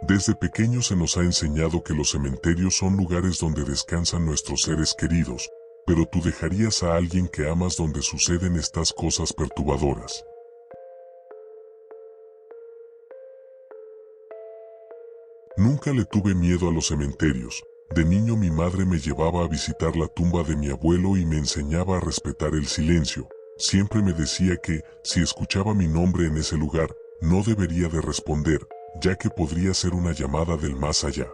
Desde pequeño se nos ha enseñado que los cementerios son lugares donde descansan nuestros seres queridos, pero tú dejarías a alguien que amas donde suceden estas cosas perturbadoras. Nunca le tuve miedo a los cementerios. De niño mi madre me llevaba a visitar la tumba de mi abuelo y me enseñaba a respetar el silencio. Siempre me decía que, si escuchaba mi nombre en ese lugar, no debería de responder, ya que podría ser una llamada del más allá.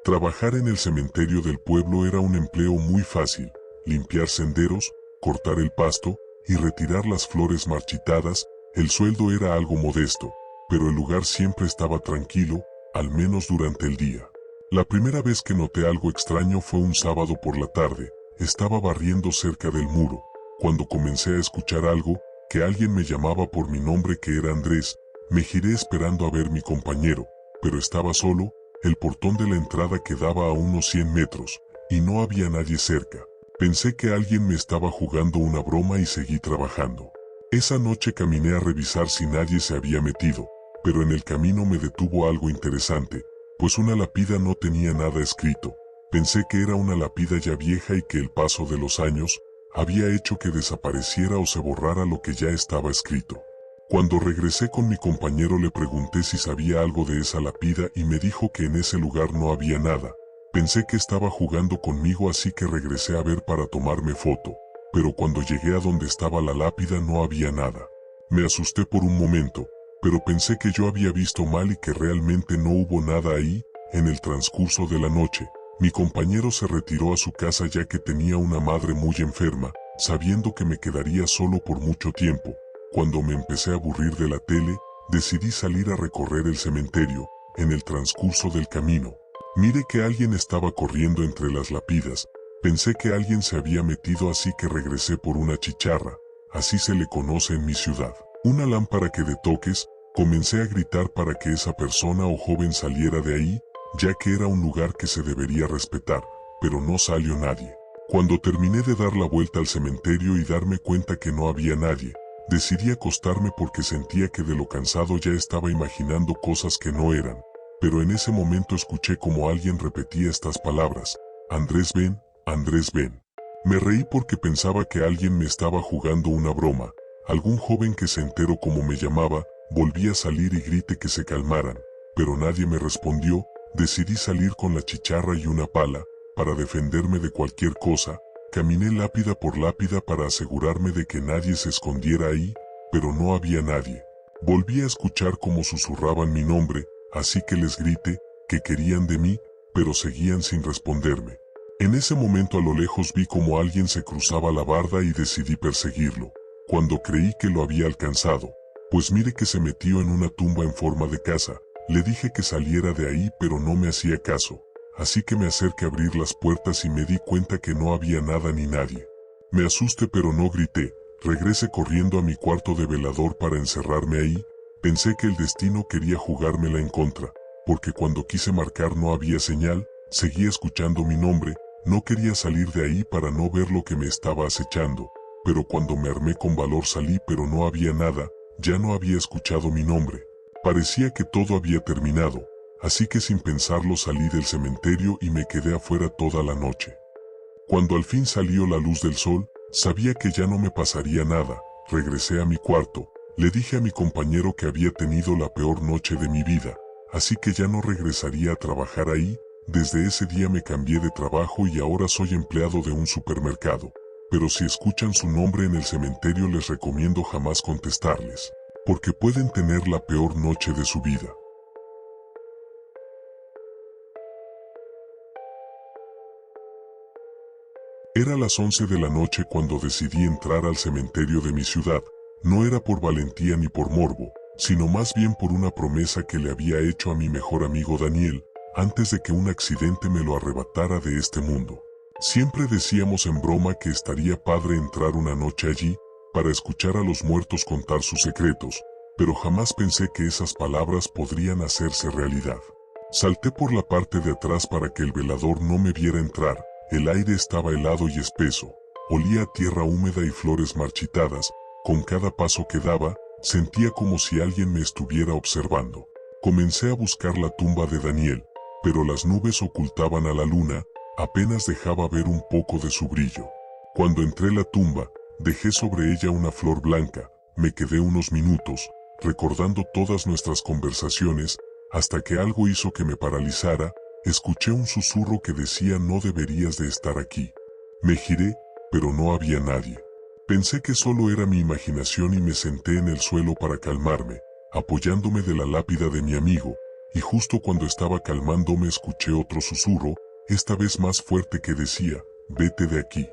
Trabajar en el cementerio del pueblo era un empleo muy fácil: limpiar senderos, cortar el pasto y retirar las flores marchitadas. El sueldo era algo modesto, pero el lugar siempre estaba tranquilo, al menos durante el día. La primera vez que noté algo extraño fue un sábado por la tarde. Estaba barriendo cerca del muro, cuando comencé a escuchar algo, que alguien me llamaba por mi nombre, que era Andrés. Me giré esperando a ver mi compañero, pero estaba solo. El portón de la entrada quedaba a unos 100 metros, y no había nadie cerca. Pensé que alguien me estaba jugando una broma y seguí trabajando. Esa noche caminé a revisar si nadie se había metido, pero en el camino me detuvo algo interesante, pues una lápida no tenía nada escrito. Pensé que era una lápida ya vieja y que el paso de los años había hecho que desapareciera o se borrara lo que ya estaba escrito. Cuando regresé con mi compañero le pregunté si sabía algo de esa lápida y me dijo que en ese lugar no había nada. Pensé que estaba jugando conmigo, así que regresé a ver para tomarme foto, pero cuando llegué a donde estaba la lápida no había nada. Me asusté por un momento, pero pensé que yo había visto mal y que realmente no hubo nada ahí. En el transcurso de la noche, mi compañero se retiró a su casa ya que tenía una madre muy enferma, sabiendo que me quedaría solo por mucho tiempo. Cuando me empecé a aburrir de la tele, decidí salir a recorrer el cementerio. En el transcurso del camino, miré que alguien estaba corriendo entre las lápidas. Pensé que alguien se había metido, así que regresé por una chicharra, así se le conoce en mi ciudad, una lámpara que de toques. Comencé a gritar para que esa persona o joven saliera de ahí, ya que era un lugar que se debería respetar, pero no salió nadie. Cuando terminé de dar la vuelta al cementerio y darme cuenta que no había nadie, decidí acostarme porque sentía que de lo cansado ya estaba imaginando cosas que no eran. Pero en ese momento escuché como alguien repetía estas palabras: Andrés, ven, Andrés, ven. Me reí porque pensaba que alguien me estaba jugando una broma. Algún joven que se enteró cómo me llamaba. Volví a salir y grité que se calmaran, pero nadie me respondió. Decidí salir con la chicharra y una pala, para defenderme de cualquier cosa. Caminé lápida por lápida para asegurarme de que nadie se escondiera ahí, pero no había nadie. Volví a escuchar cómo susurraban mi nombre, así que les grité que querían de mí, pero seguían sin responderme. En ese momento a lo lejos vi como alguien se cruzaba la barda y decidí perseguirlo. Cuando creí que lo había alcanzado, pues mire que se metió en una tumba en forma de casa. Le dije que saliera de ahí, pero no me hacía caso, así que me acerqué a abrir las puertas y me di cuenta que no había nada ni nadie. Me asusté pero no grité. Regresé corriendo a mi cuarto de velador para encerrarme ahí. Pensé que el destino quería jugármela en contra, porque cuando quise marcar no había señal. Seguía escuchando mi nombre. No quería salir de ahí para no ver lo que me estaba acechando, pero cuando me armé con valor salí, pero no había nada. Ya no había escuchado mi nombre. Parecía que todo había terminado, así que sin pensarlo salí del cementerio y me quedé afuera toda la noche. Cuando al fin salió la luz del sol, sabía que ya no me pasaría nada. Regresé a mi cuarto, le dije a mi compañero que había tenido la peor noche de mi vida, así que ya no regresaría a trabajar ahí. Desde ese día me cambié de trabajo y ahora soy empleado de un supermercado. Pero si escuchan su nombre en el cementerio les recomiendo jamás contestarles, porque pueden tener la peor noche de su vida. Era las 11 de la noche cuando decidí entrar al cementerio de mi ciudad. No era por valentía ni por morbo, sino más bien por una promesa que le había hecho a mi mejor amigo Daniel, antes de que un accidente me lo arrebatara de este mundo. Siempre decíamos en broma que estaría padre entrar una noche allí, para escuchar a los muertos contar sus secretos, pero jamás pensé que esas palabras podrían hacerse realidad. Salté por la parte de atrás para que el velador no me viera entrar. El aire estaba helado y espeso, olía a tierra húmeda y flores marchitadas. Con cada paso que daba, sentía como si alguien me estuviera observando. Comencé a buscar la tumba de Daniel, pero las nubes ocultaban a la luna, apenas dejaba ver un poco de su brillo. Cuando entré a la tumba, dejé sobre ella una flor blanca, me quedé unos minutos, recordando todas nuestras conversaciones, hasta que algo hizo que me paralizara. Escuché un susurro que decía: no deberías de estar aquí. Me giré, pero no había nadie. Pensé que solo era mi imaginación y me senté en el suelo para calmarme, apoyándome de la lápida de mi amigo, y justo cuando estaba calmándome escuché otro susurro, esta vez más fuerte, que decía: vete de aquí.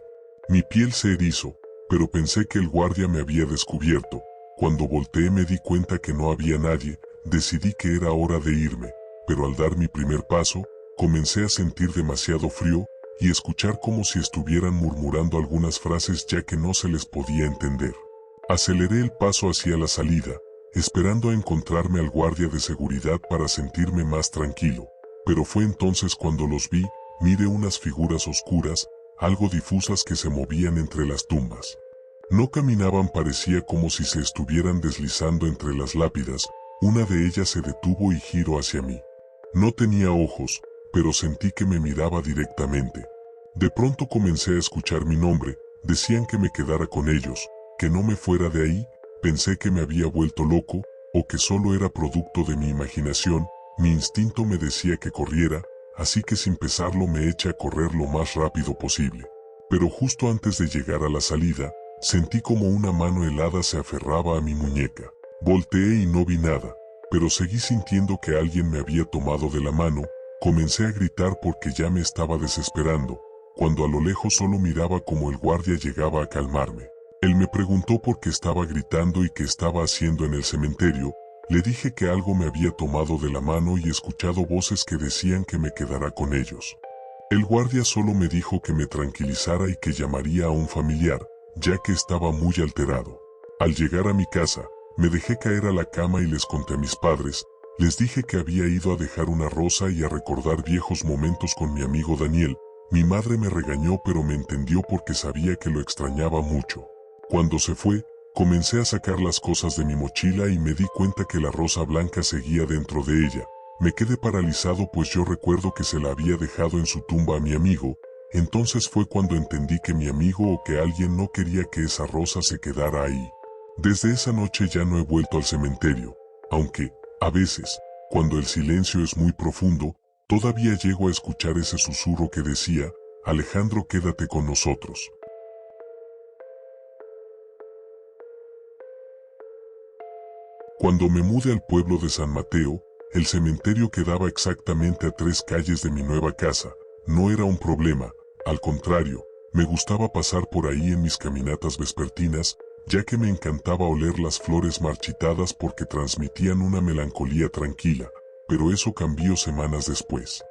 Mi piel se erizó, pero pensé que el guardia me había descubierto. Cuando volteé me di cuenta que no había nadie, decidí que era hora de irme, pero al dar mi primer paso, comencé a sentir demasiado frío y escuchar como si estuvieran murmurando algunas frases ya que no se les podía entender. Aceleré el paso hacia la salida, esperando a encontrarme al guardia de seguridad para sentirme más tranquilo, pero fue entonces cuando los vi. Miré unas figuras oscuras, algo difusas, que se movían entre las tumbas. No caminaban, parecía como si se estuvieran deslizando entre las lápidas. Una de ellas se detuvo y giró hacia mí. No tenía ojos, pero sentí que me miraba directamente. De pronto comencé a escuchar mi nombre, decían que me quedara con ellos, que no me fuera de ahí. Pensé que me había vuelto loco, o que solo era producto de mi imaginación. Mi instinto me decía que corriera, así que sin pensarlo me eché a correr lo más rápido posible. Pero justo antes de llegar a la salida, sentí como una mano helada se aferraba a mi muñeca. Volteé y no vi nada, pero seguí sintiendo que alguien me había tomado de la mano. Comencé a gritar porque ya me estaba desesperando, cuando a lo lejos solo miraba como el guardia llegaba a calmarme. Él me preguntó por qué estaba gritando y qué estaba haciendo en el cementerio. Le dije que algo me había tomado de la mano y escuchado voces que decían que me quedara con ellos. El guardia solo me dijo que me tranquilizara y que llamaría a un familiar, ya que estaba muy alterado. Al llegar a mi casa, me dejé caer a la cama y les conté a mis padres. Les dije que había ido a dejar una rosa y a recordar viejos momentos con mi amigo Daniel. Mi madre me regañó, pero me entendió porque sabía que lo extrañaba mucho. Cuando se fue, comencé a sacar las cosas de mi mochila y me di cuenta que la rosa blanca seguía dentro de ella. Me quedé paralizado, pues yo recuerdo que se la había dejado en su tumba a mi amigo. Entonces fue cuando entendí que mi amigo o que alguien no quería que esa rosa se quedara ahí. Desde esa noche ya no he vuelto al cementerio, aunque, a veces, cuando el silencio es muy profundo, todavía llego a escuchar ese susurro que decía: Alejandro, quédate con nosotros. Cuando me mudé al pueblo de San Mateo, el cementerio quedaba exactamente a 3 calles de mi nueva casa. No era un problema, al contrario, me gustaba pasar por ahí en mis caminatas vespertinas, ya que me encantaba oler las flores marchitadas porque transmitían una melancolía tranquila, pero eso cambió semanas después.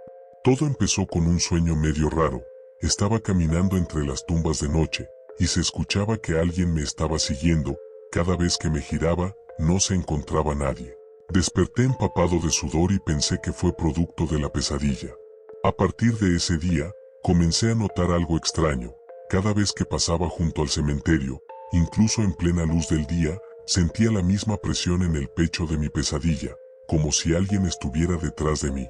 Todo empezó con un sueño medio raro. Estaba caminando entre las tumbas de noche, y se escuchaba que alguien me estaba siguiendo. Cada vez que me giraba, no se encontraba nadie. Desperté empapado de sudor y pensé que fue producto de la pesadilla. A partir de ese día, comencé a notar algo extraño. Cada vez que pasaba junto al cementerio, incluso en plena luz del día, sentía la misma presión en el pecho de mi pesadilla, como si alguien estuviera detrás de mí.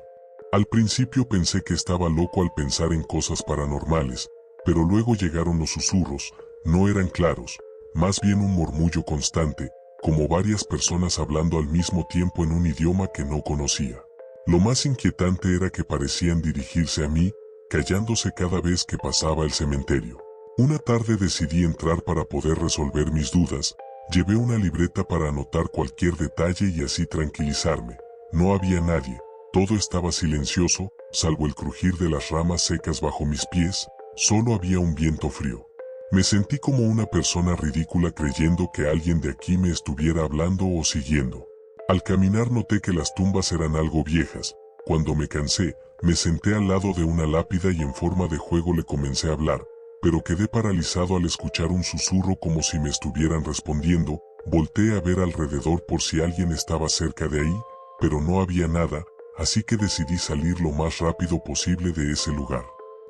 Al principio pensé que estaba loco al pensar en cosas paranormales, pero luego llegaron los susurros. No eran claros, más bien un murmullo constante, como varias personas hablando al mismo tiempo en un idioma que no conocía. Lo más inquietante era que parecían dirigirse a mí, callándose cada vez que pasaba el cementerio. Una tarde decidí entrar para poder resolver mis dudas. Llevé una libreta para anotar cualquier detalle y así tranquilizarme. No había nadie, todo estaba silencioso, salvo el crujir de las ramas secas bajo mis pies. Solo había un viento frío. Me sentí como una persona ridícula creyendo que alguien de aquí me estuviera hablando o siguiendo. Al caminar noté que las tumbas eran algo viejas. Cuando me cansé, me senté al lado de una lápida y en forma de juego le comencé a hablar, pero quedé paralizado al escuchar un susurro como si me estuvieran respondiendo. Volteé a ver alrededor por si alguien estaba cerca de ahí, pero no había nada, así que decidí salir lo más rápido posible de ese lugar.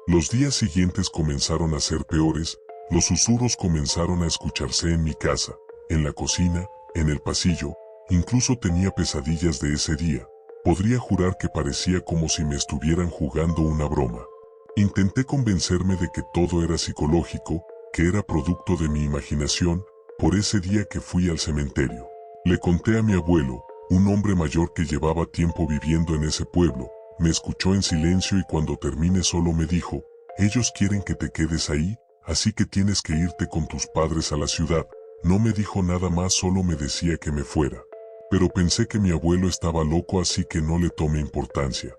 Los días siguientes comenzaron a ser peores. Los susurros comenzaron a escucharse en mi casa, en la cocina, en el pasillo. Incluso tenía pesadillas de ese día. Podría jurar que parecía como si me estuvieran jugando una broma. Intenté convencerme de que todo era psicológico, que era producto de mi imaginación, por ese día que fui al cementerio. Le conté a mi abuelo, un hombre mayor que llevaba tiempo viviendo en ese pueblo. Me escuchó en silencio y cuando terminé solo me dijo: ellos quieren que te quedes ahí, así que tienes que irte con tus padres a la ciudad. No me dijo nada más, solo me decía que me fuera. Pero pensé que mi abuelo estaba loco, así que no le tomé importancia.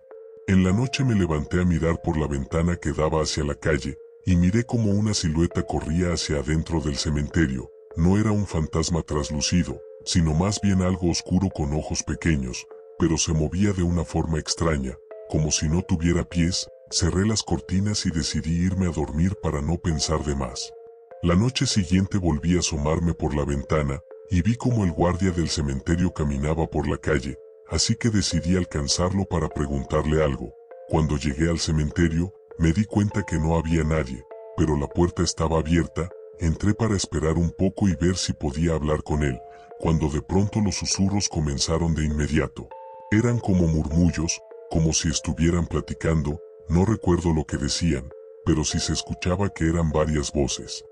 En la noche me levanté a mirar por la ventana que daba hacia la calle, y miré como una silueta corría hacia adentro del cementerio. No era un fantasma traslucido, sino más bien algo oscuro con ojos pequeños, pero se movía de una forma extraña, como si no tuviera pies. Cerré las cortinas y decidí irme a dormir para no pensar de más. La noche siguiente volví a asomarme por la ventana, y vi como el guardia del cementerio caminaba por la calle, así que decidí alcanzarlo para preguntarle algo. Cuando llegué al cementerio, me di cuenta que no había nadie, pero la puerta estaba abierta. Entré para esperar un poco y ver si podía hablar con él, cuando de pronto los susurros comenzaron de inmediato. Eran como murmullos, como si estuvieran platicando. No recuerdo lo que decían, pero sí se escuchaba que eran varias voces.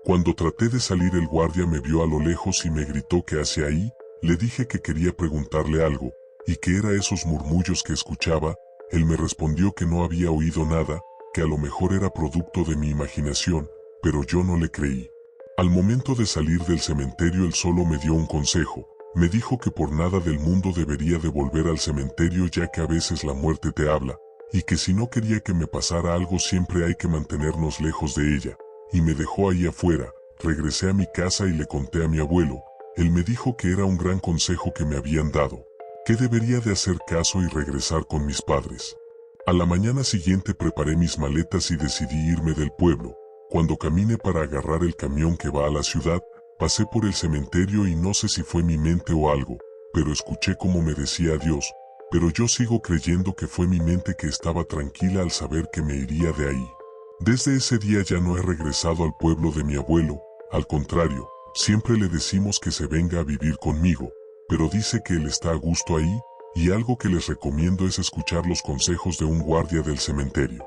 Cuando traté de salir, el guardia me vio a lo lejos y me gritó que hacia ahí. Le dije que quería preguntarle algo, y que era esos murmullos que escuchaba. Él me respondió que no había oído nada, que a lo mejor era producto de mi imaginación, pero yo no le creí. Al momento de salir del cementerio, él solo me dio un consejo. Me dijo que por nada del mundo debería de volver al cementerio, ya que a veces la muerte te habla, y que si no quería que me pasara algo siempre hay que mantenernos lejos de ella. Y me dejó ahí afuera. Regresé a mi casa y le conté a mi abuelo. Él me dijo que era un gran consejo que me habían dado, que debería de hacer caso y regresar con mis padres. A la mañana siguiente preparé mis maletas y decidí irme del pueblo. Cuando caminé para agarrar el camión que va a la ciudad, pasé por el cementerio y no sé si fue mi mente o algo, pero escuché como me decía adiós. Pero yo sigo creyendo que fue mi mente que estaba tranquila al saber que me iría de ahí. Desde ese día ya no he regresado al pueblo de mi abuelo. Al contrario, siempre le decimos que se venga a vivir conmigo, pero dice que él está a gusto ahí, y algo que les recomiendo es escuchar los consejos de un guardia del cementerio.